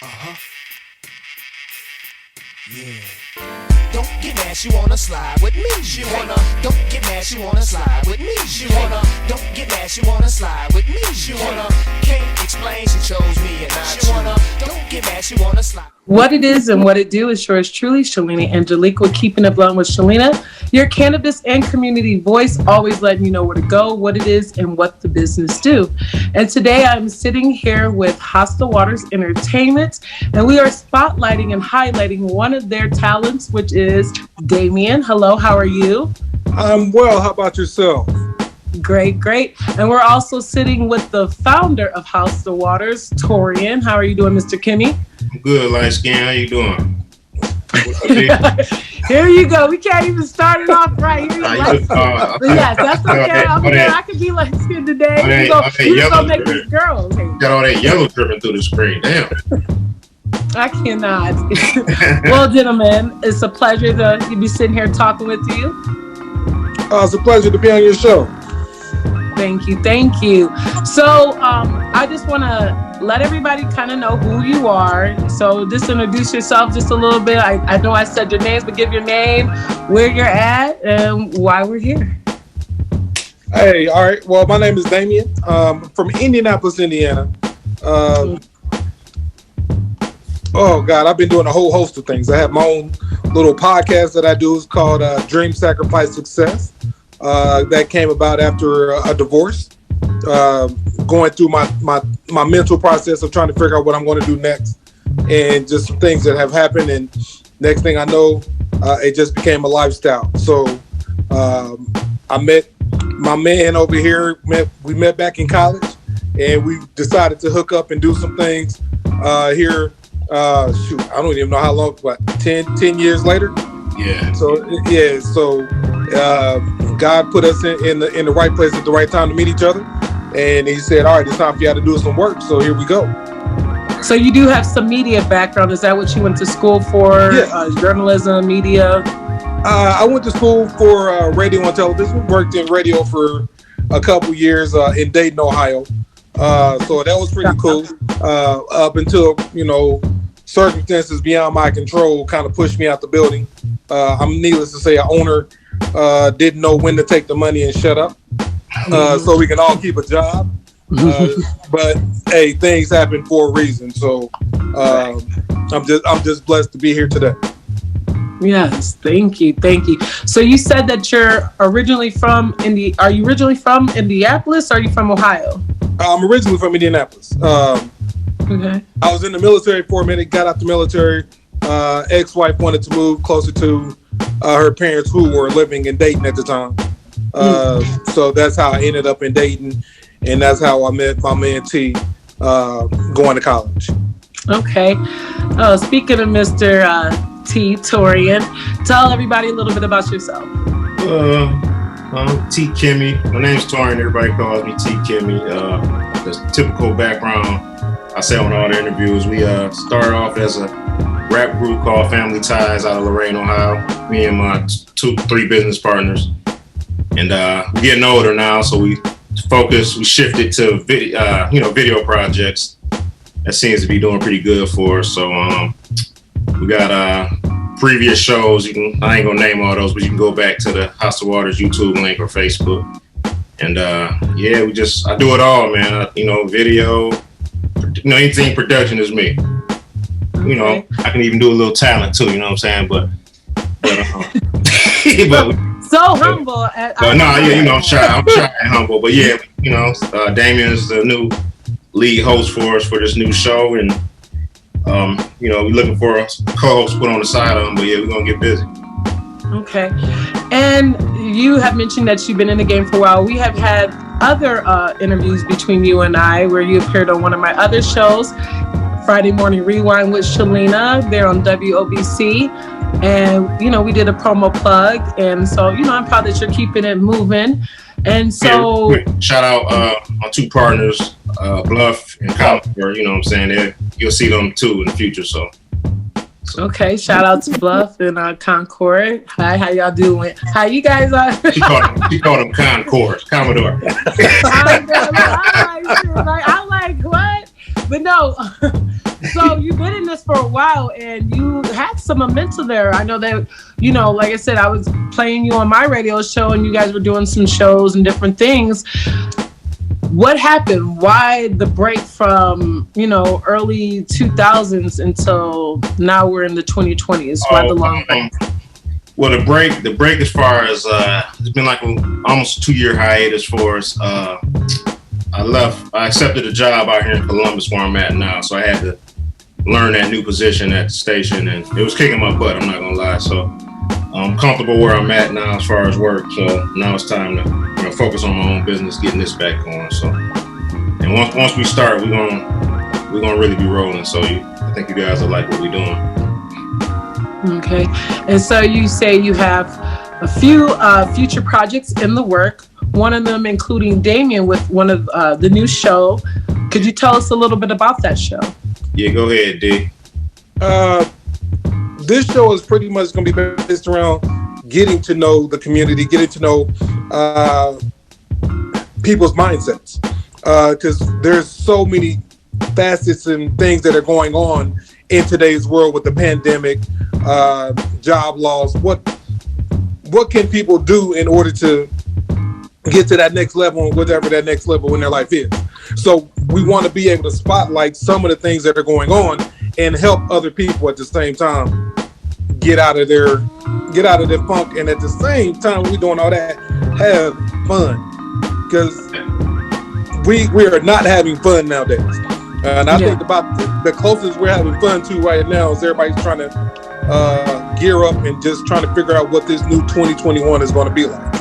Yeah. Don't get mad, she wanna slide with me. She wanna. Don't get mad, she wanna slide with me. She wanna. Don't get mad, she wanna slide with me. She wanna. Can't explain, she chose me and not she wanna. Don't get mad, she wanna slide. What it is and what it do is yours truly, Shalena Interview, with Keeping It Blunt with Shalena, your cannabis and community voice, always letting you know where to go, what it is, and what the business do. And today I'm sitting here with Hostal Waters Entertainment, and we are spotlighting and highlighting one of their talents, which is Damien. Hello, how are you? I'm well. How about yourself? Great, great. And we're also sitting with the founder of Hostal Waters, Taurean. How are you doing, Mr. Kimmey? I'm good, light skin. How you doing? Here you go. We can't even start it off right. Here you go. But yes, that's okay. I could be light skinned today. You go make this girl. Okay. Got all that yellow dripping through the screen. Damn. I cannot. Well, gentlemen, it's a pleasure to be sitting here talking with you. It's a pleasure to be on your show. Thank you, thank you. So I just want to let everybody kind of know who you are. So just introduce yourself just a little bit. I know I said your names, but give your name, where you're at, and why we're here. Hey, all right. Well, my name is Damien. From Indianapolis, Indiana. Oh, God, I've been doing a whole host of things. I have my own little podcast that I do. It's called Dream Sacrifice Success. That came about after a divorce, going through my mental process of trying to figure out what I'm going to do next, and just some things that have happened. And next thing I know, it just became a lifestyle. So I met my man over here. We met back in college, and we decided to hook up and do some things here. I don't even know how long. What, 10 years later? Yeah. So God put us in the right place at the right time to meet each other, and He said, "All right, it's time for y'all to do some work." So here we go. So you do have some media background. Is that what you went to school for? Yeah. Journalism, media. I went to school for radio and television. Worked in radio for a couple years in Dayton, Ohio. So that was pretty cool. Up until circumstances beyond my control kind of pushed me out the building. I'm needless to say, our owner didn't know when to take the money and shut up, so we can all keep a job. But hey, things happen for a reason. So I'm just blessed to be here today. Yes, thank you. So you said that you're originally from Are you originally from Indianapolis? Or are you from Ohio? I'm originally from Indianapolis. Okay. I was in the military for a minute. Got out the military. Ex-wife wanted to move closer to her parents, who were living in Dayton at the time. So that's how I ended up in Dayton, and that's how I met my man T, going to college. Okay. Speaking of Mr. T, Taurean, tell everybody a little bit about yourself. I'm T. Kimmey. My name's Taurean. Everybody calls me T. Kimmey. The typical background I say on all the interviews. We started off as a rap group called Phamily out of Lorain, Ohio. Me and my 3 business partners. And we're getting older now, so we shifted to video projects. That seems to be doing pretty good for us. So we got previous shows. I ain't gonna name all those, but you can go back to the Hostal Waters YouTube link or Facebook. And I do it all, man. Video, anything production is me. Okay. I can even do a little talent too, you know what I'm saying? But so humble. I'm trying humble. But yeah, Damien is the new lead host for us for this new show, and we're looking for a co-host to put on the side of them. But yeah, we're gonna get busy. Okay. And you have mentioned that you've been in the game for a while. We have had other interviews between you and I, where you appeared on one of my other shows, Friday Morning Rewind with Shalena. They're on WOBC. And, we did a promo plug. And so, I'm proud that you're keeping it moving. And so... Shout out my 2 partners, Bluff and Concord. You know what I'm saying? You'll see them too in the future, so. Okay, shout out to Bluff and Concord. Hi, how y'all doing? How you guys are? She called him Concord, Commodore. I like what? But no. So you've been in this for a while, and you had some momentum there. I know that, you know, like I said, I was playing you on my radio show, and you guys were doing some shows and different things. What happened? Why the break from, you know, early 2000s until now we're in the 2020s? Why the long break? Well, the break as far as it's been like almost a 2-year hiatus for us. I accepted a job out here in Columbus where I'm at now, so I had to learn that new position at the station, and it was kicking my butt, I'm not gonna lie. So I'm comfortable where I'm at now as far as work, so now it's time to focus on my own business, getting this back going. So, and once we start, we're gonna really be rolling. So I think you guys will like what we're doing. Okay, and so you say you have a few future projects in the work. One of them including Damien with one of the new show. Could you tell us a little bit about that show? Yeah, go ahead, D. This show is pretty much going to be based around getting to know the community, getting to know people's mindsets. Because there's so many facets and things that are going on in today's world with the pandemic, job loss. What can people do in order to get to that next level, whatever that next level in their life is? So we want to be able to spotlight some of the things that are going on and help other people at the same time get out of their funk, and at the same time we're doing all that, have fun, because we are not having fun nowadays. And I think about the closest we're having fun to right now is everybody's trying to gear up and just trying to figure out what this new 2021 is going to be like.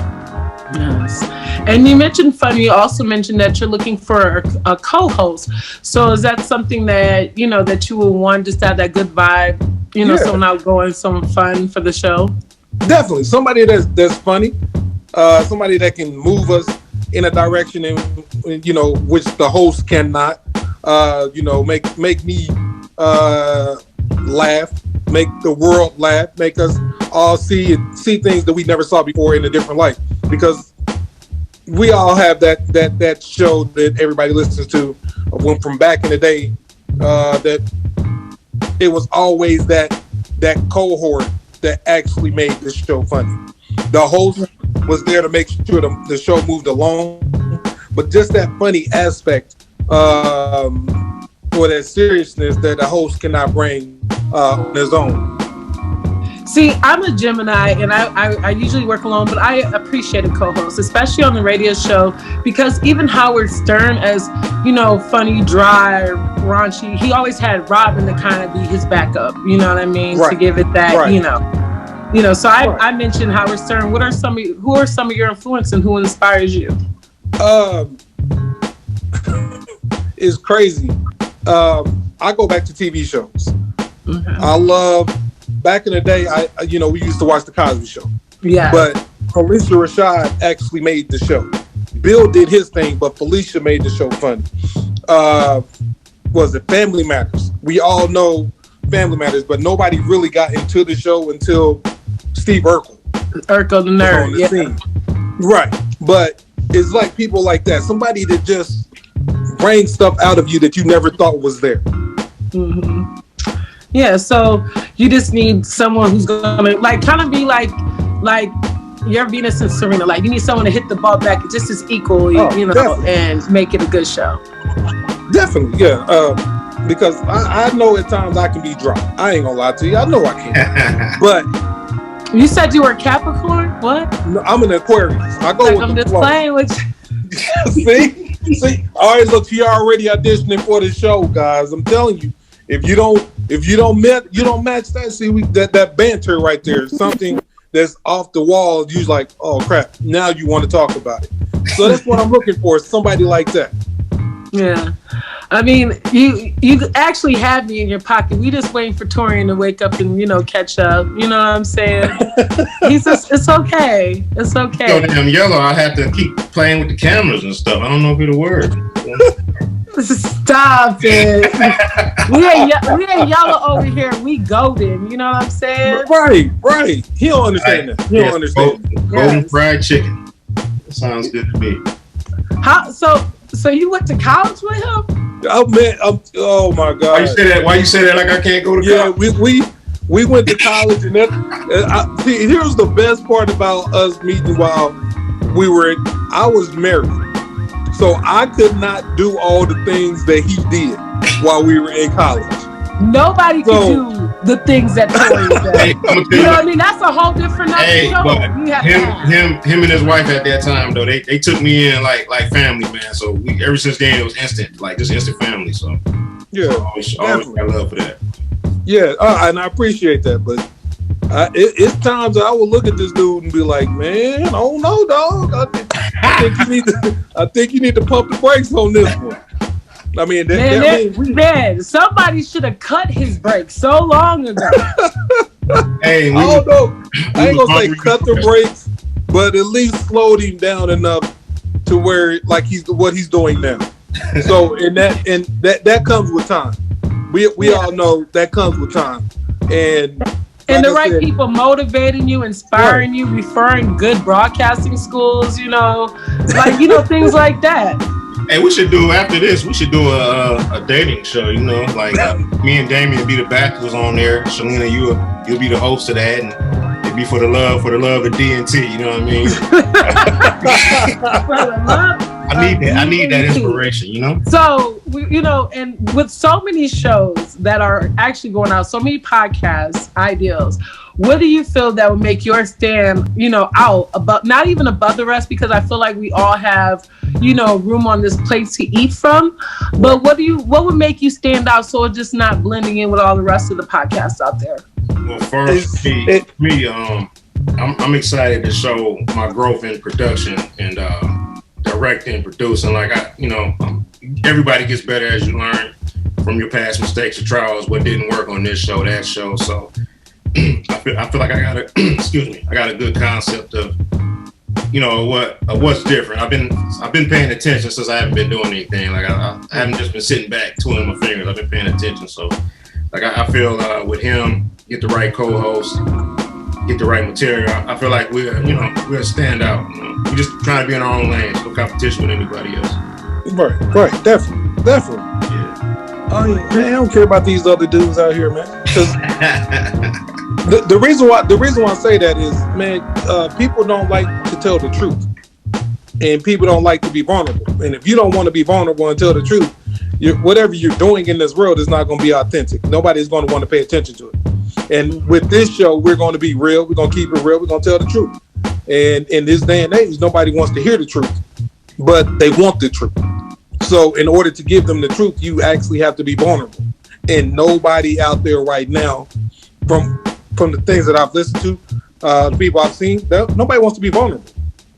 Yes. And you mentioned fun. You also mentioned that you're looking for a co-host. So is that something that, you know, that you will want, just to have that good vibe, you know, someone outgoing, someone fun for the show? Definitely. Somebody that's funny, somebody that can move us in a direction, in, you know, which the host cannot, you know, make me laugh, make the world laugh, make us all see things that we never saw before in a different light. Because we all have that show that everybody listens to, when from back in the day, that it was always that cohort that actually made this show funny. The host was there to make sure the show moved along, but just that funny aspect, or that seriousness that the host cannot bring on his own. See, I'm a Gemini, and I usually work alone, but I appreciate a co-host, especially on the radio show, because even Howard Stern, as, you know, funny, dry, raunchy, he always had Robin to kind of be his backup, you know what I mean? Right. To give it that, you know, so I mentioned Howard Stern. Who are some of your influences, and who inspires you? It's crazy. I go back to TV shows. Mm-hmm. I love, back in the day, we used to watch the Cosby Show. Yeah. But Felicia Rashad actually made the show. Bill did his thing, but Felicia made the show funny. Was it Family Matters? We all know Family Matters, but nobody really got into the show until Steve Urkel. Urkel the nerd, on the scene. Right. But it's like people like that. Somebody that just brings stuff out of you that you never thought was there. Mm-hmm. Yeah, so you just need someone who's gonna kind of be like your Venus and Serena. Like, you need someone to hit the ball back just as equally, definitely. And make it a good show. Definitely, yeah. Because I know at times I can be dry. I ain't gonna lie to you. I know I can. But you said you were Capricorn. What? No, I'm an Aquarius. I go with I'm the just flow. playing with you. See. All right, look, you're already auditioning for the show, guys. I'm telling you. If you don't match that, see, that banter right there, something that's off the wall. You're like, oh crap, now you want to talk about it. So that's what I'm looking for, somebody like that. Yeah, I mean, you actually have me in your pocket. We just waiting for Taurean to wake up and catch up. You know what I'm saying? It's okay. It's okay. So damn yellow. I have to keep playing with the cameras and stuff. I don't know if it'll work. Stop it. we ain't yellow over here. We golden. You know what I'm saying? Right. He don't understand that. He don't understand. Golden fried chicken. That sounds good to me. So you went to college with him? Oh my God! Why you say that? Why you say that? Like I can't go to college? Yeah, we went to college, and see, here's the best part about us meeting while I was married, so I could not do all the things that he did while we were in college. Nobody could do the things that Tori did. Hey, you know what I mean? That's a whole different show. But him and his wife at that time though, they took me in like family, man. So ever since then it was instant, like just instant family. So yeah, always got love for that. Yeah, and I appreciate that, but it's times that I will look at this dude and be like, man, I don't know, dog. I think you need to pump the brakes on this one. I mean, man, somebody should have cut his brakes so long ago. Hey, I don't know. I ain't gonna say cut the brakes, but at least slowed him down enough to where like what he's doing now. So that comes with time. We all know that comes with time, and the right people motivating you, inspiring you, referring good broadcasting schools, things like that. Hey, we should do after this. We should do a dating show. Like me and Damien be the bachelors on there. Shalena, you'll be the host of that, and it'd be for the love of DNT. You know what I mean? For the love. I need that inspiration. So and with so many shows that are actually going out, so many podcast ideals. What do you feel that would make your stand, out above, not even above the rest, because I feel like we all have, room on this plate to eat from. But what would make you stand out so it's just not blending in with all the rest of the podcasts out there? Well, first, me, I'm excited to show my growth in production and directing, producing. Like everybody gets better as you learn from your past mistakes or trials. What didn't work on this show, that show. So I feel like I got I got a good concept of what's different. I've been paying attention since I haven't been doing anything. Like I haven't just been sitting back twiddling my fingers. I've been paying attention. So like I feel with him, get the right co-host, get the right material. I feel like we're stand out. We're just trying to be in our own lanes, no competition with anybody else. Right, definitely. Yeah. Oh yeah, man, I don't care about these other dudes out here, man. The reason why I say that is, man, people don't like to tell the truth, and people don't like to be vulnerable. And if you don't want to be vulnerable and tell the truth, whatever you're doing in this world is not going to be authentic. Nobody's going to want to pay attention to it. And with this show, we're going to be real. We're going to keep it real. We're going to tell the truth. And in this day and age, nobody wants to hear the truth, but they want the truth. So in order to give them the truth, you actually have to be vulnerable. And nobody out there right now, from the things that I've listened to, the people I've seen, nobody wants to be vulnerable.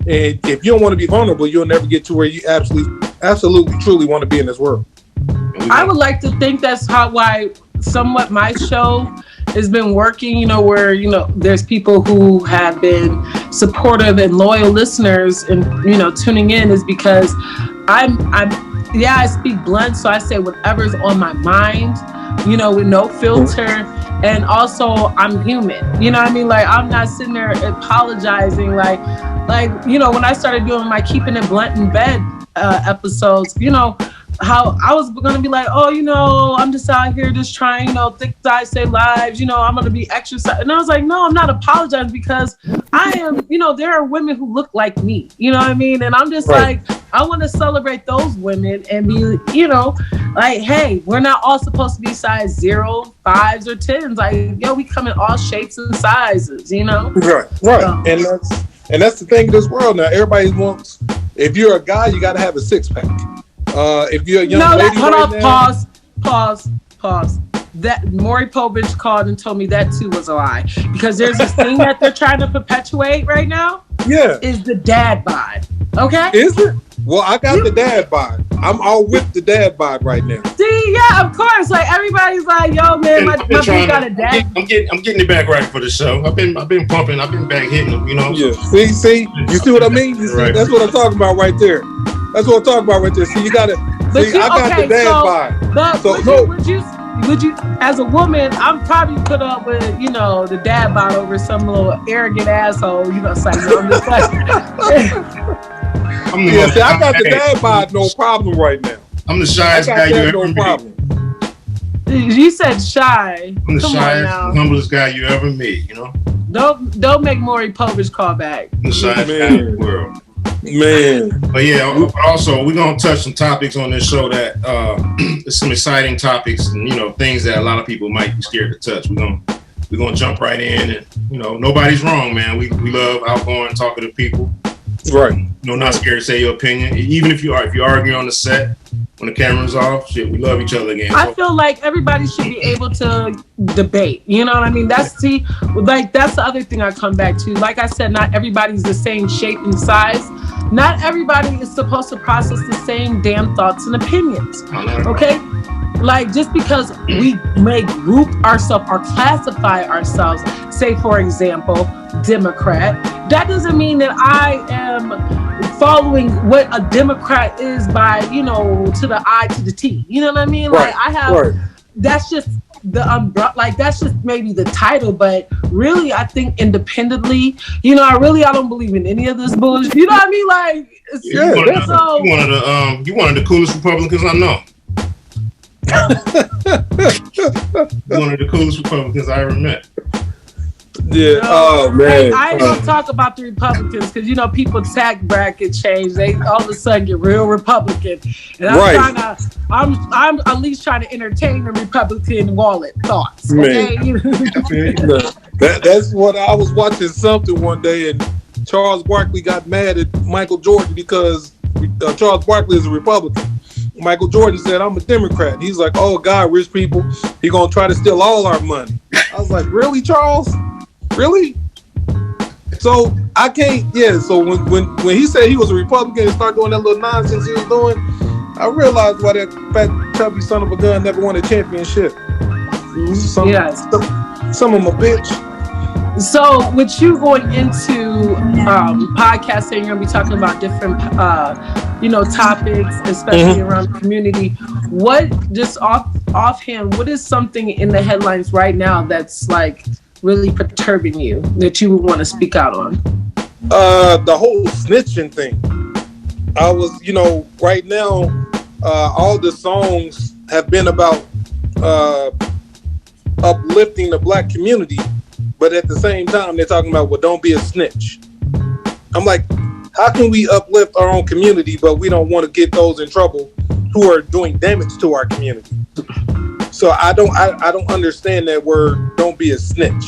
And if you don't want to be vulnerable, you'll never get to where you absolutely, truly want to be in this world. I would like to think that's why somewhat my show has been working, where, there's people who have been supportive and loyal listeners and, tuning in, is because I speak blunt. So I say whatever's on my mind, with no filter. And also I'm human, you know what I mean? Like I'm not sitting there apologizing like, when I started doing my Keeping It Blunt in Bed episodes, how I was going to be like, I'm just out here just trying, thick thighs say lives, I'm going to be exercising. And I was like, no, I'm not apologizing, because I am, there are women who look like me, you know what I mean? And I'm just like, I want to celebrate those women and be, like, hey, we're not all supposed to be size 0, 5s, or 10s. Like, we come in all shapes and sizes, Right. So. And that's the thing in this world now. Everybody wants, if you're a guy, you got to have a 6-pack. If you're a young lady pause. That Maury Povich called and told me that too was a lie, because there's this thing that they're trying to perpetuate right now. Yeah, is the dad bod. Okay, is it? Well, I got the dad bod. I'm all with the dad bod right now. See, yeah, of course. Like everybody's like, yo, man, my dude got a dad. I'm getting it back right for the show. I've been pumping. I've been back hitting them. Yeah. See, you see what I mean? You see, right. That's what I'm talking about right there. That's what I'm talking about right there. See, you gotta. I got the dad bod. But would you, as a woman, I'm probably put up with, the dad bod over some little arrogant asshole, it's like, I'm just like. I'm the Yeah, see, I got the dad bod, no problem right now. I'm the shyest guy you ever no problem. meet. You said shy. I'm the Come shyest, on now. humblest guy you ever meet, you know? Don't make Maury Povich call back. I'm the shyest guy in the world. Man. But yeah, also we're gonna touch some topics on this show that some exciting topics and things that a lot of people might be scared to touch. We're gonna jump right in, and nobody's wrong, man. We love outgoing, talking to people. Right. Not scared to say your opinion, even if you argue on the set when the camera's off. Shit, we love each other again. I feel like everybody should be able to debate. You know what I mean? That's the other thing I come back to. Like I said, not everybody's the same shape and size. Not everybody is supposed to process the same damn thoughts and opinions. Okay? Like, just because we may group ourselves or classify ourselves, say for example, Democrat, that doesn't mean that I am following what a Democrat is by, to the I to the T. You know what I mean? Right. Like I have, that's just the umbrella, like that's just maybe the title, but really I think independently, I don't believe in any of this bullshit. You know what I mean? Like, you one of the coolest Republicans I know. One of the coolest Republicans I ever met. Yeah. Oh man. I ain't gonna talk about the Republicans because people tax bracket change. They all of a sudden get real Republican, and I'm at least trying to entertain the Republican wallet thoughts. Okay. That's what I was watching something one day, and Charles Barkley got mad at Michael Jordan because Charles Barkley is a Republican. Michael Jordan said, "I'm a Democrat." He's like, "Oh God, rich people, he gonna try to steal all our money." I was like, "Really, Charles? Really?" So I can't. Yeah. So when he said he was a Republican and started doing that little nonsense he was doing, I realized why that fat chubby son of a gun never won a championship. Some of my bitch. So with you going into podcasting, you're gonna be talking about different topics, especially around the community. What, just offhand, what is something in the headlines right now that's like really perturbing you that you would want to speak out on? The whole snitching thing. I was, right now, all the songs have been about uplifting the black community, but at the same time, they're talking about, well, don't be a snitch. I'm like, how can we uplift our own community, but we don't want to get those in trouble who are doing damage to our community? So I don't understand that word, don't be a snitch.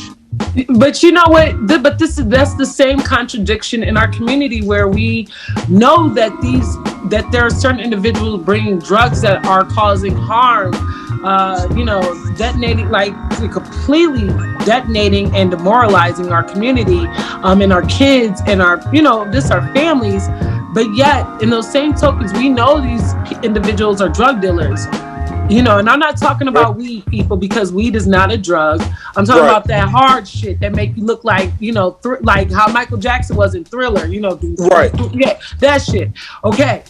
But you know what? That's the same contradiction in our community where we know that there are certain individuals bringing drugs that are causing harm, detonating, like completely detonating and demoralizing our community, and our kids and our families. But yet, in those same tokens, we know these individuals are drug dealers. And I'm not talking about weed, people, because weed is not a drug. I'm talking about that hard shit that make you look like, like how Michael Jackson was in Thriller, Right. Yeah, that shit. Okay.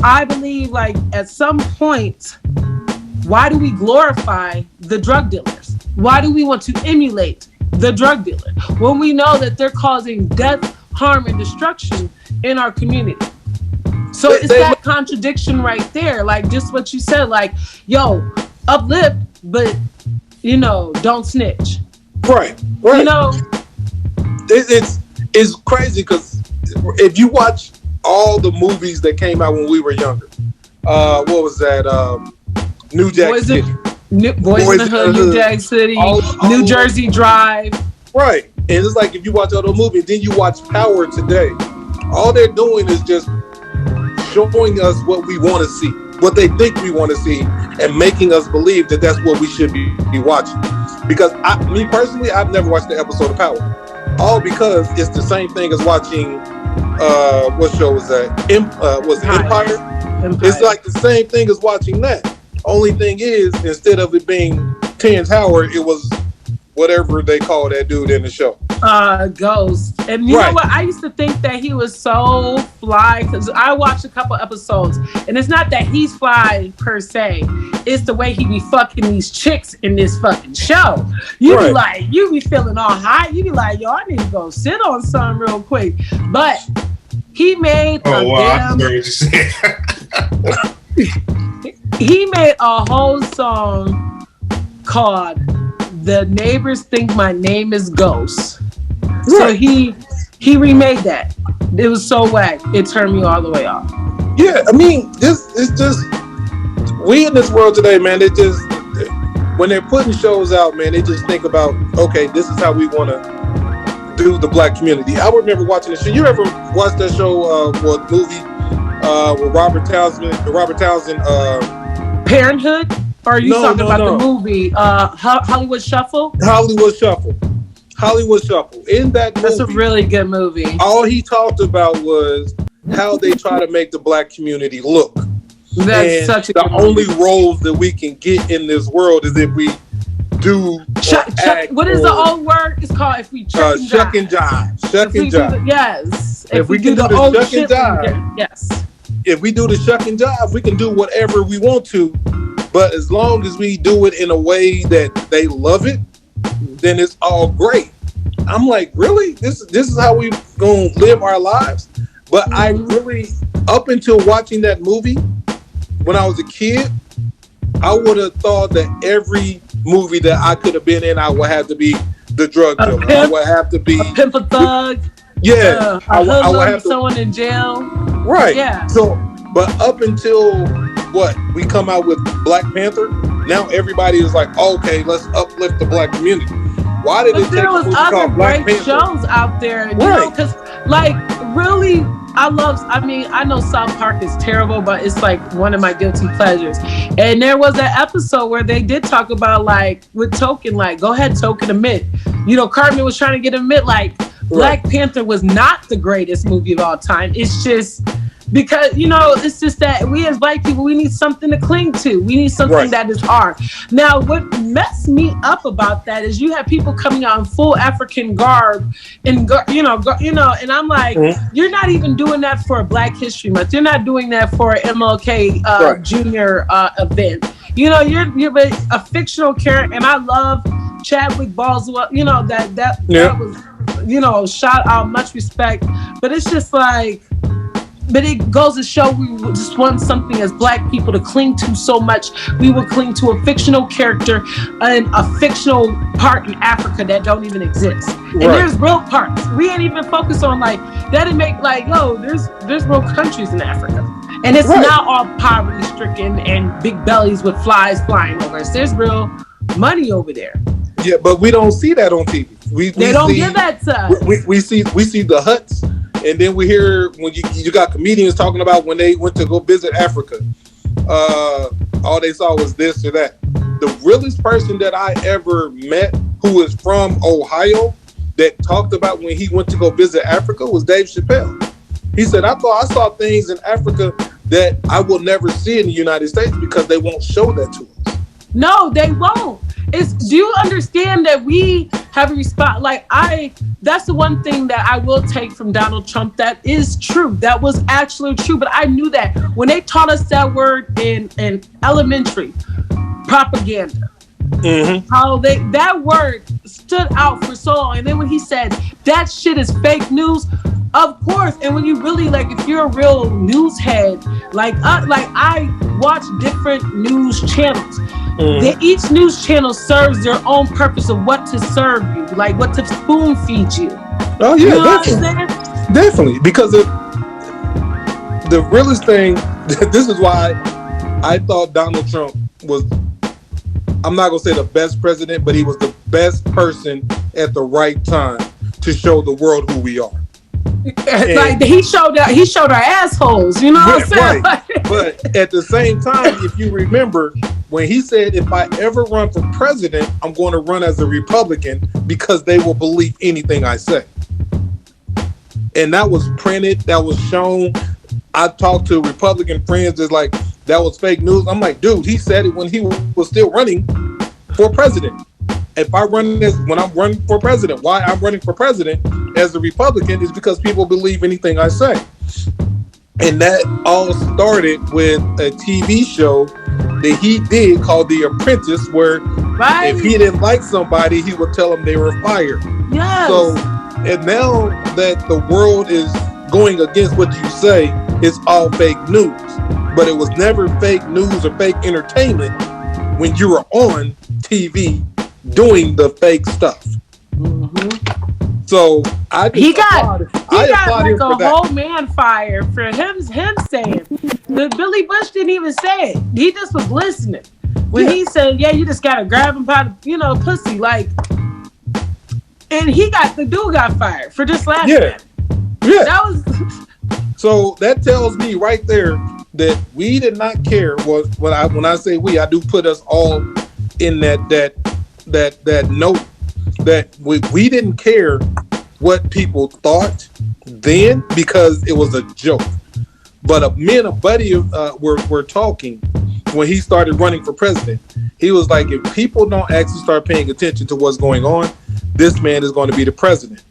I believe, like, at some point, why do we glorify the drug dealers? Why do we want to emulate the drug dealer when we know that they're causing death, harm, and destruction in our community? So it's that contradiction right there. Like, just what you said, like, yo, uplift, but, don't snitch. Right. It's crazy because if you watch all the movies that came out when we were younger, what was that? New Jack City. Boys in the Hood, New Jack City, New Jersey Drive. Right. And it's like, if you watch all those movies, then you watch Power today, all they're doing is just showing us what we want to see, what they think we want to see, and making us believe that that's what we should be watching. Because me personally, I've never watched an episode of Power, all because it's the same thing as watching what show was that? Empire? It's like the same thing as watching that. Only thing is, instead of it being Terrence Howard, it was whatever they call that dude in the show. Ghost. And you know what? I used to think that he was so fly because I watched a couple episodes, and it's not that he's fly per se. It's the way he be fucking these chicks in this fucking show. You be like, you be feeling all high. You be like, yo, I need to go sit on something real quick. But He made Oh, wow. I damn. heard you say. He made a whole song called "The Neighbors Think My Name Is Ghost." Right. So he remade that. It was so whack. It turned me all the way off. Yeah, I mean, it's just we in this world today, man. They just when they're putting shows out, man, they just think about, okay, this is how we want to do the black community. I remember watching the show. You ever watched that show? Movie with Robert Townsend? Parenthood? Or are you talking about no. the movie Hollywood Shuffle? Hollywood Shuffle. In that movie, That's a really good movie. all he talked about was how they try to make the black community look. That's and such a the good only movie. roles that we can get in this world is if we do what is the old word? It's called if we shuck and jive. Yes. If we can do the old shuck and shit, jive. yes. If we do the shuck and jive, we can do whatever we want to. But as long as we do it in a way that they love it, then it's all great. I'm like, really? This is how we gonna live our lives? But I really, up until watching that movie when I was a kid, I would have thought that every movie that I could have been in, I would have to be the drug dealer. I would have to be a pimp, a thug. Yeah, I would have to, someone in jail. Right. Yeah. So, but up until we come out with Black Panther, now everybody is like, okay, let's uplift the black community. Why did it take there was other Black great Panther? shows out there, you know, because like really, I know South Park is terrible, but it's like one of my guilty pleasures. And there was an episode where they did talk about like with Token, like go ahead, Token, admit. You know, Cartman was trying to get admit like Black Panther was not the greatest movie of all time. It's just because, you know, it's just that we as black people, we need something to cling to. We need something that is ours. Now, what messed me up about that is you have people coming out in full African garb and, and I'm like, you're not even doing that for a Black History Month. You're not doing that for an MLK Junior event. You know, you're a fictional character, and I love Chadwick Boswell. You know, that was, you know, shout out, much respect. But it's just like, but it goes to show we just want something as black people to cling to so much. We will cling to a fictional character and a fictional part in Africa that don't even exist. And there's real parts. We ain't even focused on like, that didn't make like, yo, there's real countries in Africa. And it's not all poverty stricken and big bellies with flies flying over us. There's real money over there. Yeah, but we don't see that on TV. They don't give that to us. We see the huts. And then we hear when you got comedians talking about when they went to go visit Africa, all they saw was this or that. The realest person that I ever met who is from Ohio that talked about when he went to go visit Africa was Dave Chappelle. He said, I thought I saw things in Africa that I will never see in the United States because they won't show that to us. No, they won't. Do you understand that we have a response? That's the one thing that I will take from Donald Trump that is true. That was actually true. But I knew that when they taught us that word in elementary, propaganda, how that word stood out for so long. And then when he said that shit is fake news, of course. And when you really if you're a real news head, I watch different news channels. Each news channel serves their own purpose of what to serve you, like what to spoon feed you. Oh yeah, you know definitely. Because the realest thing, this is why I thought Donald Trump was, I'm not gonna say the best president, but he was the best person at the right time to show the world who we are. Like he showed our assholes, you know what I'm saying? Right. But at the same time, if you remember when he said, if I ever run for president, I'm going to run as a Republican because they will believe anything I say. And that was printed, that was shown. I talked to Republican friends that's like, that was fake news. I'm like, dude, he said it when he was still running for president. If I when I'm running for president, why I'm running for president as a Republican is because people believe anything I say. And that all started with a TV show that he did called The Apprentice, where if he didn't like somebody, he would tell them they were fired. Yes. So, and now that the world is going against what you say is all fake news. But it was never fake news or fake entertainment when you were on TV doing the fake stuff. Mm-hmm. So he got like a whole man fire for him saying that Billy Bush didn't even say it. He just was listening when he said, "Yeah, you just gotta grab him by the pussy," like. And the dude got fired for just laughing at him. Yeah. That was. So that tells me right there that we did not care. When I say we, I do put us all in that note that we didn't care what people thought then because it was a joke. But me and a buddy were talking when he started running for president. He was like, if people don't actually start paying attention to what's going on, this man is going to be the president.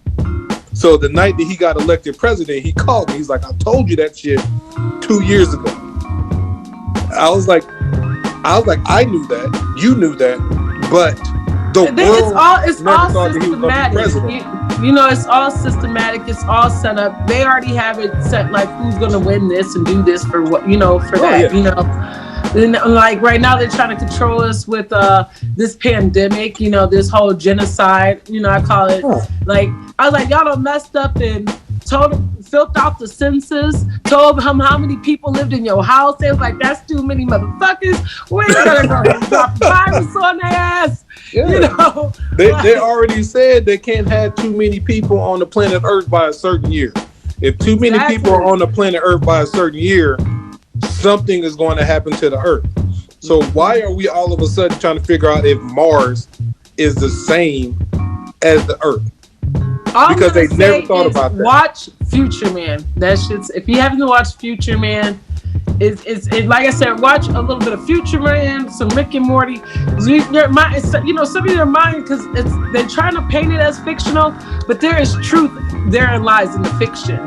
So the night that he got elected president, he called me. He's like, I told you that shit 2 years ago. I was like, I knew that. You knew that. But the world it's never all thought that he was going to be president. It's all systematic. It's all set up. They already have it set, like who's going to win this and do this for what, for that, And like right now, they're trying to control us with this pandemic, this whole genocide, I call it. Like, I was like, y'all done messed up and filled out the census, told them how many people lived in your house. They was like, that's too many motherfuckers. We're gonna go drop a virus on their ass. Yeah. They already said they can't have too many people on the planet Earth by a certain year. If too many people are on the planet Earth by a certain year, something is going to happen to the Earth. So why are we all of a sudden trying to figure out if Mars is the same as the Earth? Because they never thought about that. Watch Future Man. That shit's, if you haven't watched Future Man, it's like I said, watch a little bit of Future Man, some Rick and Morty. Your mind, some of your mind, because they're trying to paint it as fictional, but there is truth therein lies in the fiction.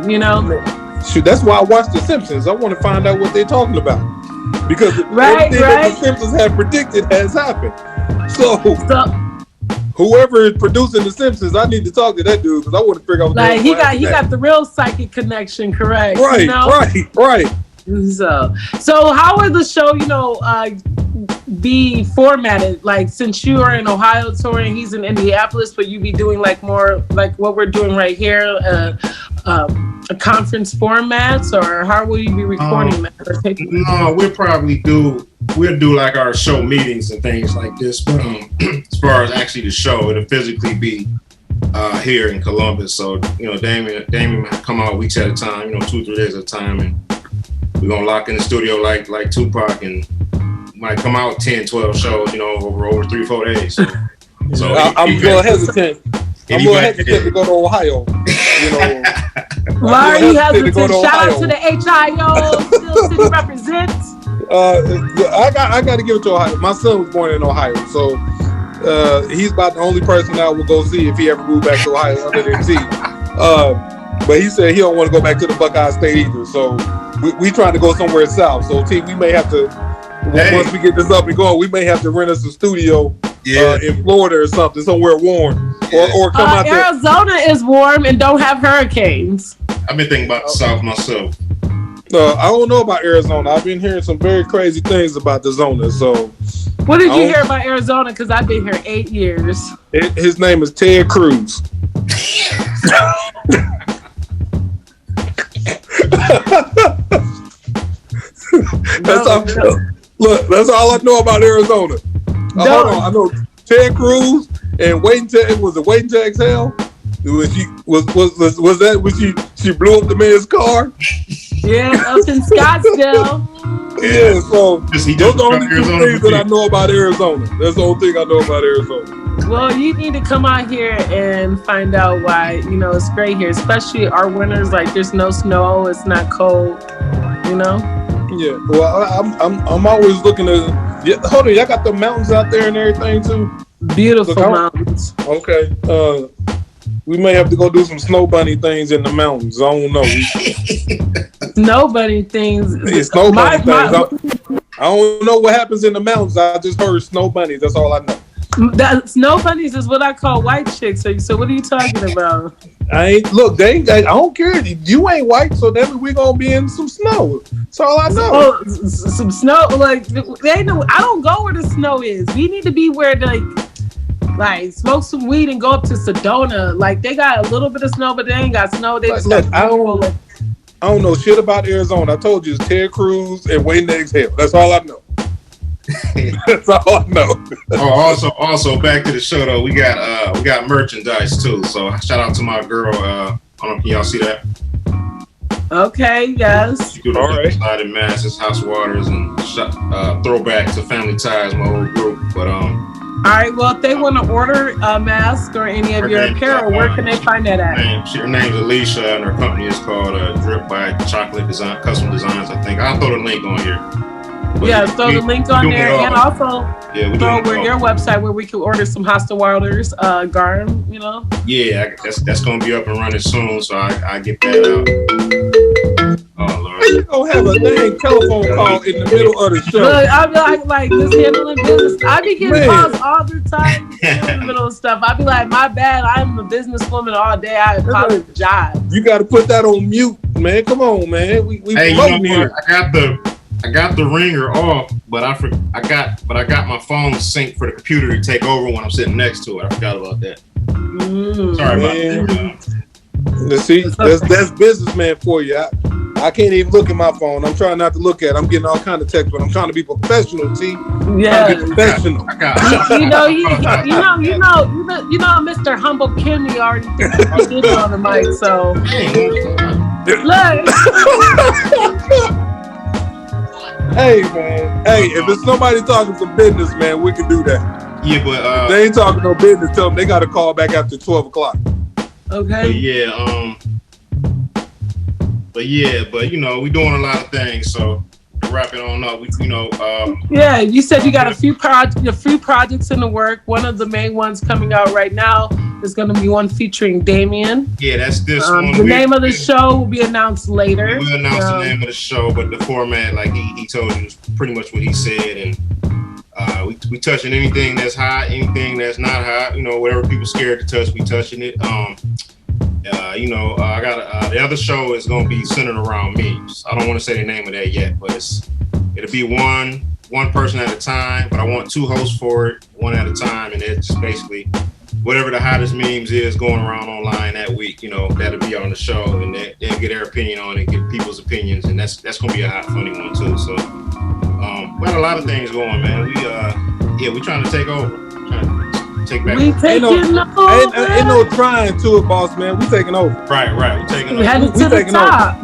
Shoot, that's why I watch The Simpsons. I want to find out what they're talking about. Because everything that The Simpsons have predicted has happened. So whoever is producing The Simpsons, I need to talk to that dude because I want to figure out what he got the real psychic connection, correct? Right. So how would the show, be formatted? Like, since you are in Ohio touring, he's in Indianapolis, but you be doing like more like what we're doing right here, a conference formats, or how will you be recording that? No, we'll do like our show meetings and things like this. But as far as actually the show, it'll physically be here in Columbus. So Damien might come out weeks at a time, 2-3 days at a time, and we're gonna lock in the studio like Tupac, and might come out 10-12 shows, over 3-4 days. So I'm a little hesitant. To go to Ohio. Why are you hesitant? Shout out to the HIO, Still City represents. I got to give it to Ohio. My son was born in Ohio, so he's about the only person I will go see if he ever moved back to Ohio other than T. But he said he don't want to go back to the Buckeye State either. So we trying to go somewhere south. So T, we may have to, once we get this up and going, we may have to rent us a studio in Florida or something, somewhere warm. Or come out there. Arizona is warm and don't have hurricanes. I've been thinking about the South myself. I don't know about Arizona. I've been hearing some very crazy things about the Zona. So, what did you hear about Arizona? Because I've been here 8 years. His name is Ted Cruz. That's all I know about Arizona. Hold on, I know Ted Cruz and Waiting to Exhale. Was that when she blew up the man's car? Yeah, up in Scottsdale. Yeah, so those are the only two things that I know about Arizona. That's the only thing I know about Arizona. Well, you need to come out here and find out why, it's great here. Especially our winters, like there's no snow, it's not cold, Yeah, well, I'm always looking at. Hold on, y'all got the mountains out there and everything too. Beautiful mountains. Okay, we may have to go do some snow bunny things in the mountains. I don't know. Snow bunny things. Yeah, snow bunny things. I don't know what happens in the mountains. I just heard snow bunnies. That's all I know. That snow bunnies is what I call white chicks. So what are you talking about? I don't care. You ain't white, so then we gonna be in some snow. That's all I know. Oh, some snow. Like they know. I don't go where the snow is. We need to be where like smoke some weed and go up to Sedona. Like they got a little bit of snow, but they ain't got snow. They just got I don't know shit about Arizona. I told you it's Ted Cruz and waiting to exhale. That's all I know. That's all I know. Also back to the show though. We got merchandise too. So shout out to my girl. I don't know if y'all see that. Okay. Yes. All right. Sliding masses, Hostal Waters, and throwback to Phamily Ties, my old group. But All right. Well, if they want to order a mask or any of your apparel, where can they find that at? Her name's Alicia, and her company is called Drip by Chocolate Design, Custom Designs. I think I'll throw the link on here. But yeah, throw the link on there, and also throw your website where we can order some Hostal Waters garn. You know. Yeah, that's gonna be up and running soon, so I get that out. Oh Lord. How you gonna have a dang telephone call in the middle of the show? Look, I'm like just handling business. I be getting calls all the time in the middle of stuff. I be like, my bad, I'm a businesswoman all day. I apologize. You got to put that on mute, man. Come on, man. We promoting here. I got the ringer off, but I got my phone synced for the computer to take over when I'm sitting next to it. I forgot about that. Sorry about that. See, that's businessman for you. I can't even look at my phone. I'm trying not to look at it. I'm getting all kind of texts, but I'm trying to be professional, T. Yeah, professional. You know, Mr. Humble Kimmey already did it on the mic, so look. Hey man, if it's somebody talking some business, man, we can do that. Yeah, but they ain't talking no business. Tell them they got to call back after 12 o'clock. Okay. But you know, we doing a lot of things. So to wrap it on up, yeah, you said you got a few projects in the work. One of the main ones coming out right now is going to be one featuring Damien. Yeah, that's this one. The name of the show will be announced later. We'll announce the name of the show, but the format, like he told you, is pretty much what he said. And we touching anything that's hot, anything that's not hot. You know, whatever people scared to touch, we touching it. I got the other show is going to be centered around memes. I don't want to say the name of that yet, but it'll be one person at a time. But I want 2 hosts for it, one at a time, and it's just basically whatever the hottest memes is going around online that week. You know, that'll be on the show, and they'll get their opinion on it, get people's opinions, and that's going to be a hot, funny one too. So we got a lot of things going, man. We trying to take over. Take back. Ain't no trying to it, boss man. We taking over. Right. We taking over. Headed to the top.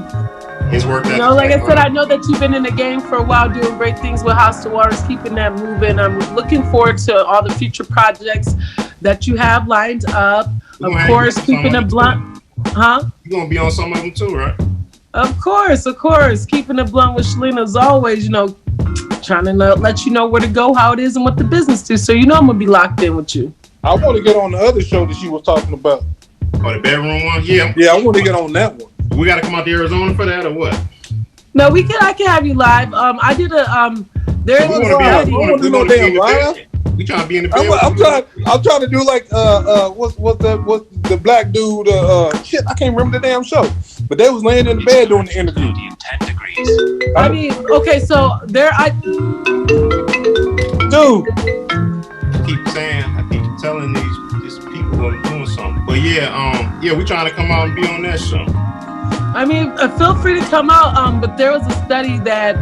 His work. Like I said, I know that you've been in the game for a while, doing great things with Hostal Waters, keeping that moving. I'm looking forward to all the future projects that you have lined up. Of course, keeping it blunt. Huh? You're gonna be on some of them too, right? Of course. Keeping it blunt with Shalena as always. You know, trying to let you know where to go, how it is, and what the business is. So you know I'm gonna be locked in with you. I want to get on the other show that she was talking about. Oh, the bedroom one? Yeah. Yeah, I want to get on that one. We got to come out to Arizona for that or what? No, I can have you live. I did a there is a study. We want to do no damn live. We trying to be in the bed. I'm trying to do like what's the black dude shit, I can't remember the damn show. But they was laying in the bed doing the interview. 10 degrees. I mean, okay, so there dude. I keep telling these people are doing something. But we trying to come out and be on that show. I mean, feel free to come out. But there was a study that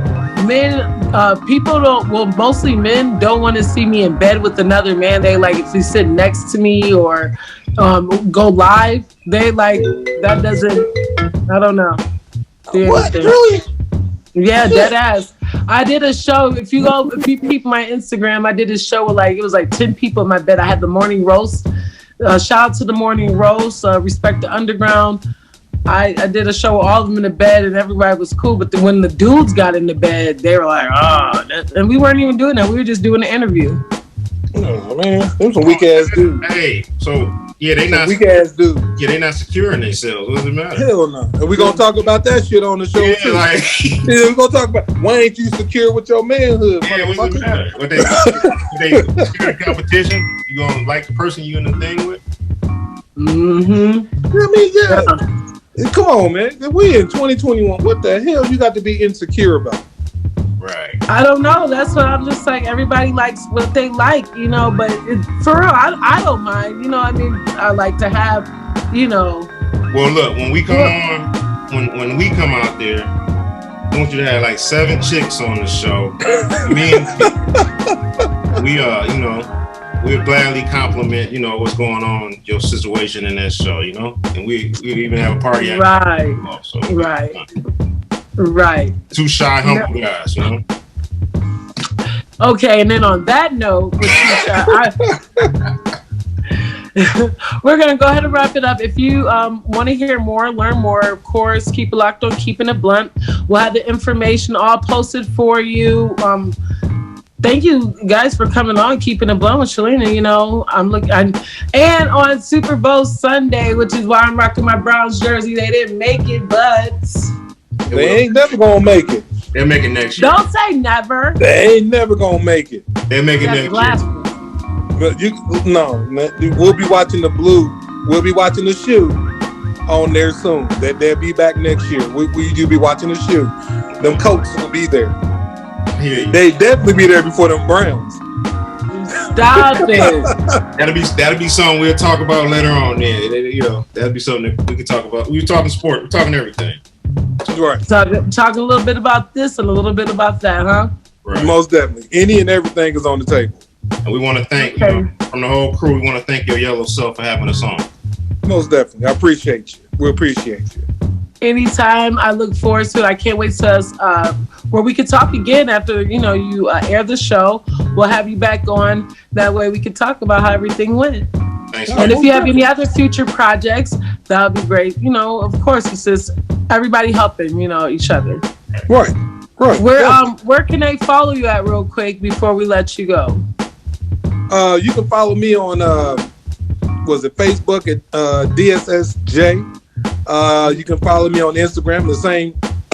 mostly men don't want to see me in bed with another man. They like if you sit next to me or go live. They like that doesn't. I don't know. What? Really? Yeah, dead ass. I did a show. If you peep my Instagram, I did a show with it was like 10 people in my bed. I had the morning roast. Shout out to the morning roast. Respect the underground. I did a show with all of them in the bed, and everybody was cool. But then when the dudes got in the bed, they were like, and we weren't even doing that. We were just doing the interview. Oh man, them some weak ass dudes. Hey, so they not weak ass dudes. Yeah, they not securing themselves. What does it matter? Hell no. And we gonna talk about that shit on the show too. We gonna talk about why ain't you secure with your manhood? Yeah, what does it matter? What they secure competition? gonna like the person you in the thing with. Mm-hmm. I mean, yeah. Come on, man. We in 2021. What the hell you got to be insecure about? Right. I don't know. That's what I'm just like. Everybody likes what they like, you know. But for real, I don't mind. You know, I mean, I like to have, you know. Well, look, when we come on, when we come out there, I want you to have like 7 chicks on the show. Me and we you know, we'll gladly compliment, you know, what's going on, your situation in that show, you know, and we even have a party. Right. So Right. 2 shy, humble guys, you know. Okay, and then on that note, we're going to go ahead and wrap it up. If you want to hear more, learn more, of course, keep it locked on Keeping It Blunt. We'll have the information all posted for you. Thank you guys for coming on Keeping It Blunt with Shalena. You know, and on Super Bowl Sunday, which is why I'm rocking my Browns jersey. They didn't make it, but they ain't never gonna make it. They'll make it next year. Don't say never. They ain't never gonna make it. They'll make it next year. But we'll be watching the Blue. We'll be watching the shoe on there soon. They'll be back next year. You'll be watching the shoe. Them Colts will be there. Yeah. They definitely be there before them Browns. Stop it. That'll be something we'll talk about later on. Yeah, you know, that'll be something that we can talk about. We're talking sport. We're talking everything. Right. Talking a little bit about this and a little bit about that, huh? Right. Most definitely. Any and everything is on the table. And we want to thank, you know, from the whole crew, we want to thank your yellow self for having us on. Most definitely. I appreciate you. We appreciate you. Anytime. I look forward to it. I can't wait to us where we can talk again after, you know, you air the show. We'll have you back on. That way we can talk about how everything went. Thanks. And if you have any other future projects, that would be great. You know, of course, it's just everybody helping, you know, each other. Right. Where can they follow you at real quick before we let you go? You can follow me on Facebook at DSSJ. You can follow me on Instagram, the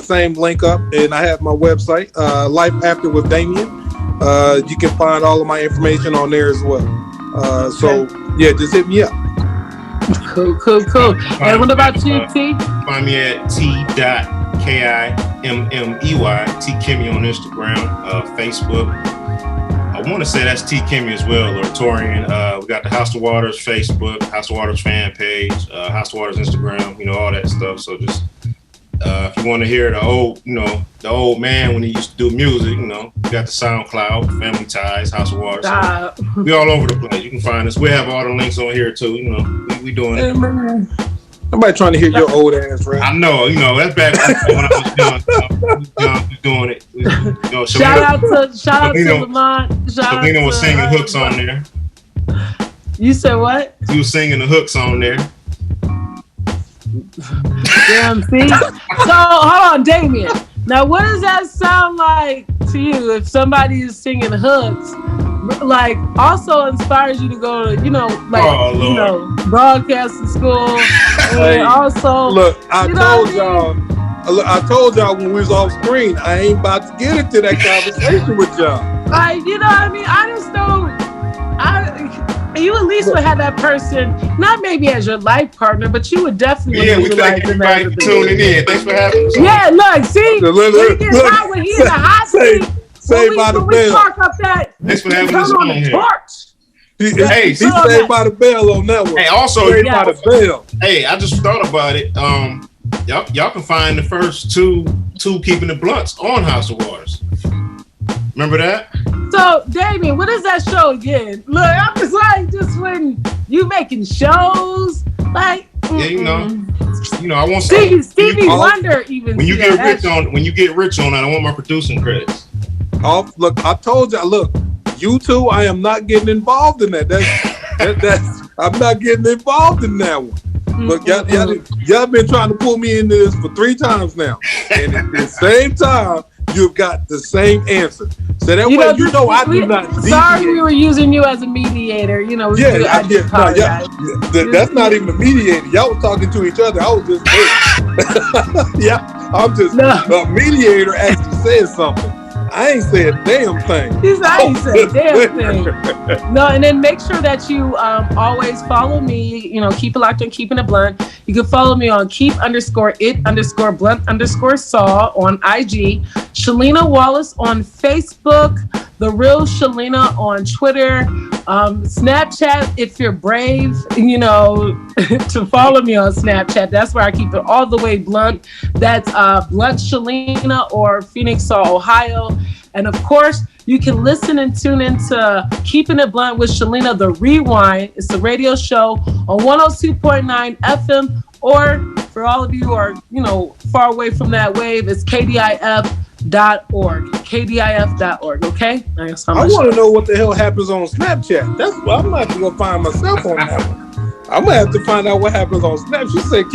same link up, and I have my website, Life After with Damien. You can find all of my information on there as well. So yeah, just hit me up. Cool. And what about you, T? Find me at T.Kimmey, T Kimmey on Instagram, Facebook. I want to say that's T Kimmey as well, or Taurean. We got the Hostal Waters Facebook, Hostal Waters fan page, Hostal Waters Instagram, you know, all that stuff. So just if you want to hear the old man when he used to do music, you know, we got the SoundCloud, Phamily Ties, Hostal Waters. So we all over the place. You can find us. We have all the links on here too. You know, we doing it. Somebody trying to hear your old ass rap. I know, you know, that's back when I was doing it. You know, shout out to Lamont. Shalena was singing hooks on there. You said what? He was singing the hooks on there. Damn, see? So, hold on, Damien. Now, what does that sound like to you if somebody is singing hooks? Like, also inspires you to go to, you know, like, you know, broadcasting school. And also, look, I told y'all when we was off screen, I ain't about to get into that conversation with y'all. Like, you know what I mean? I just don't. You at least would have that person, not maybe as your life partner, but you would definitely thank everybody for tuning in. Thanks for having us. Yeah, look, see, when he gets hot, when he's in the hot seat, Saved by the Bell. Talk up that, thanks for having us on here. Hey, he saved by the bell on that one. Hey, also saved by the bell. Hey, I just thought about it. Y'all can find the first two Keeping It Blunts on Hostal Waters. Remember that? So, Damien, what is that show again? Look, I'm just like, just when you making shows, like, yeah, you know, I want Stevie Wonder even. When you get rich on, I don't want my producing credits. Oh, look, I told y'all, look, you two, I am not getting involved in that. That's I'm not getting involved in that one. Look, y'all been trying to pull me into this for 3 times now, and at the same time, you've got the same answer. So that way, I do not. Sorry, we were using you as a mediator. You know, that's not even a mediator. Y'all was talking to each other. I was just, I'm just a mediator. Actually said something. I ain't said a damn thing. He said, I ain't said a damn thing. No, and then make sure that you always follow me. You know, keep it locked on Keeping It Blunt. You can follow me on keep_it_blunt_saw on IG. Shalena Wallace on Facebook. The Real Shalena on Twitter. Snapchat, if you're brave, you know, to follow me on Snapchat. That's where I keep it all the way blunt. That's Blunt Shalena or Phoenix, Ohio. And of course, you can listen and tune into Keeping It Blunt with Shalena, The Rewind. It's a radio show on 102.9 FM. Or for all of you who are, you know, far away from that wave, it's KDIF.org. KDIF.org, okay? I want to know what the hell happens on Snapchat. That's what I'm going to have to go find myself on that one. I'm going to have to find out what happens on Snap. She said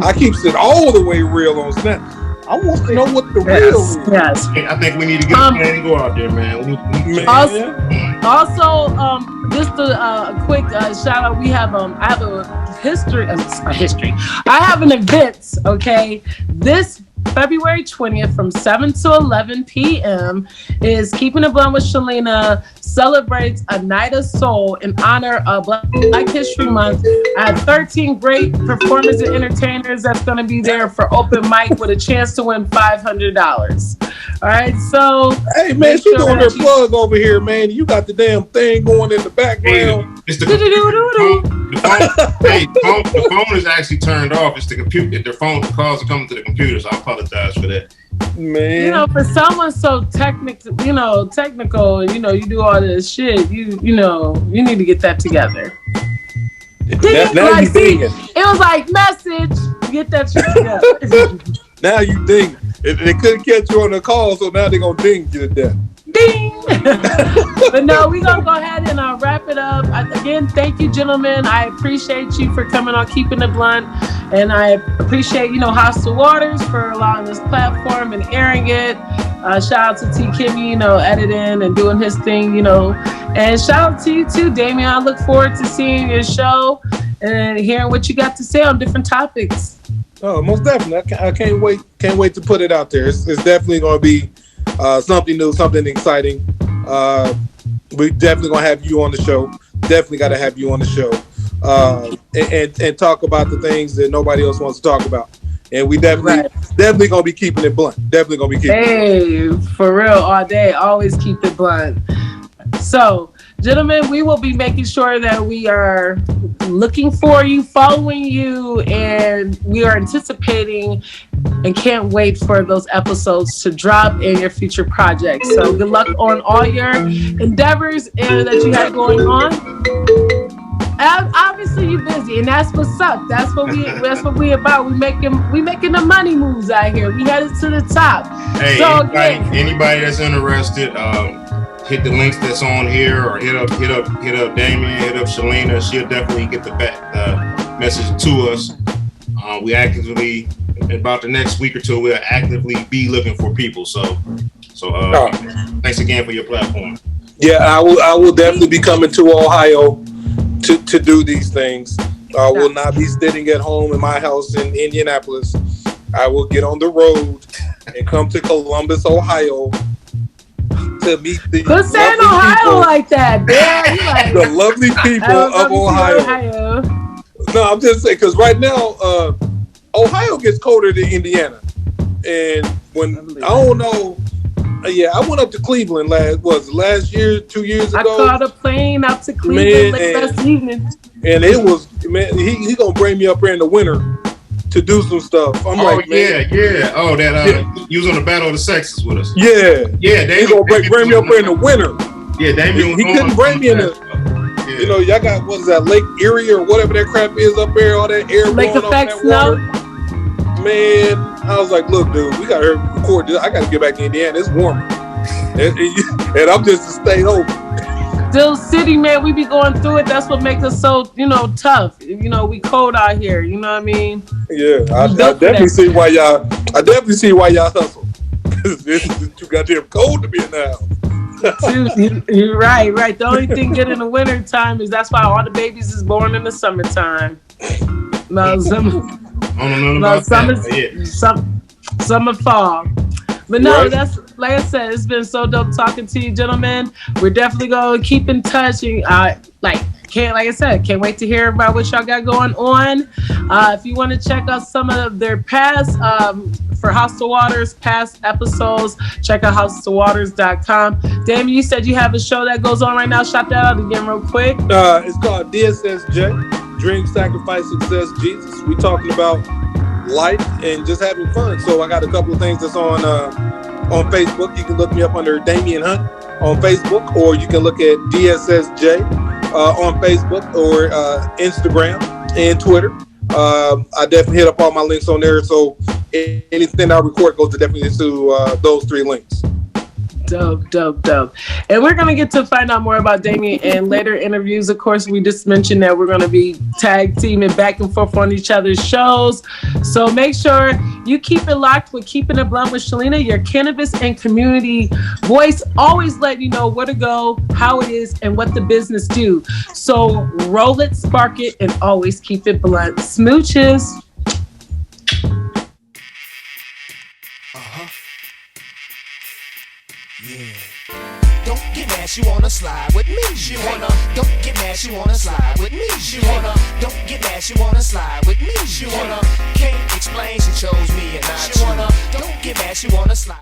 I keep it all the way real on Snap. I want to know what the real is. Yes. I think we need to get a plan and go out there, man. Also, just a quick shout out. We have I have a history. I have an event. Okay, this February 20th from 7 to 11 p.m. is Keeping It Blunt with Shalena celebrates a night of soul in honor of Black History Month. I have 13 great performers and entertainers that's going to be there for open mic with a chance to win $500. All right, so hey man, she's doing her plug over here, man. You got the damn thing going in the background. It's the phone is actually turned off. It's the computer. The calls are coming to the computer, so I apologize for that. Man, you know, for someone so technical, and you do all this shit, you need to get that together. Now you thinking. It was like message. Get that shit together. Now you think they couldn't catch you on the call, so now they're gonna ding you to death. Ding! But no, we're gonna go ahead and wrap it up. Again, thank you, gentlemen. I appreciate you for coming on Keeping It Blunt, and I appreciate Hostal Waters for allowing this platform and airing it. Shout out to T. Kimmey, editing and doing his thing, and shout out to you too, Damien. I look forward to seeing your show and hearing what you got to say on different topics. Oh, most definitely. I can't wait to put it out there. It's definitely going to be something new, something exciting. We definitely going to have you on the show. Definitely got to have you on the show and talk about the things that nobody else wants to talk about. And we definitely going to be keeping it blunt. Definitely going to be keeping it blunt. For real, all day. Always keep it blunt. So, gentlemen, we will be making sure that we are looking for you, following you, and we are anticipating and can't wait for those episodes to drop in your future projects. So good luck on all your endeavors that you have going on. And obviously you're busy, and that's what's up. That's what we about. We making the money moves out here. We headed to the top. Hey, so anybody that's interested, hit the links that's on here, or hit up Damien, hit up Shalena. She'll definitely get the message to us. We actively, in about the next week or two, we'll actively be looking for people. So thanks again for your platform. Yeah, I will definitely be coming to Ohio to do these things. I will not be sitting at home in my house in Indianapolis. I will get on the road and come to Columbus, Ohio, to meet the Quit saying Ohio people, like that, man. The lovely people of Ohio. No, I'm just saying, because right now, Ohio gets colder than Indiana. And when, I don't know, I went up to Cleveland last year, 2 years ago. I caught a plane up to Cleveland last evening. And it was, man, he going to bring me up here in the winter to do some stuff. I'm like, man. Yeah. Oh, you was on the Battle of the Sexes with us. Yeah. Yeah, he going to bring me up here in the winter. Yeah, Damien. He couldn't bring me in the... Yeah. Y'all got, what is that, Lake Erie or whatever that crap is up there, all that air Lake blowing off that water. Man, I was like, look, dude, we got to record this. I got to get back to Indiana. It's warmer. And I'm just to stay over. Still city, man, we be going through it. That's what makes us so, tough. We cold out here. You know what I mean? Yeah, I definitely see why y'all hustle. It's too goddamn cold to be in the house. Dude, you're right. The only thing good in the winter time is that's why all the babies is born in the summertime. Summer, fall. But no, Right. that's like I said, it's been so dope talking to you, gentlemen. We're definitely gonna keep in touch, and can't wait to hear about what y'all got going on. If you want to check out some of their past for Hostal Waters past episodes, check out hostalwaters.com. Damien, you said you have a show that goes on right now. Shout that out again real quick. It's called DSSJ, Dream, Sacrifice, Success, Jesus. We talking about life and just having fun. So I got a couple of things that's on Facebook. You can look me up under Damien Hunt on Facebook, or you can look at DSSJ on Facebook or Instagram and Twitter. I definitely hit up all my links on there. So anything I record goes definitely to those 3 links. Dope. And we're going to get to find out more about Damien in later interviews. Of course, we just mentioned that we're going to be tag teaming back and forth on each other's shows. So make sure you keep it locked with Keeping It Blunt with Shalena, your cannabis and community voice, always letting you know where to go, how it is, and what the business do. So roll it, spark it, and always keep it blunt. Smooches. Don't get mad, she wanna slide with me. She wanna, don't get mad, she wanna slide with me. She wanna, don't get mad, she wanna slide with me. She wanna, can't explain, she chose me and not you. She wanna, don't get mad, she wanna slide.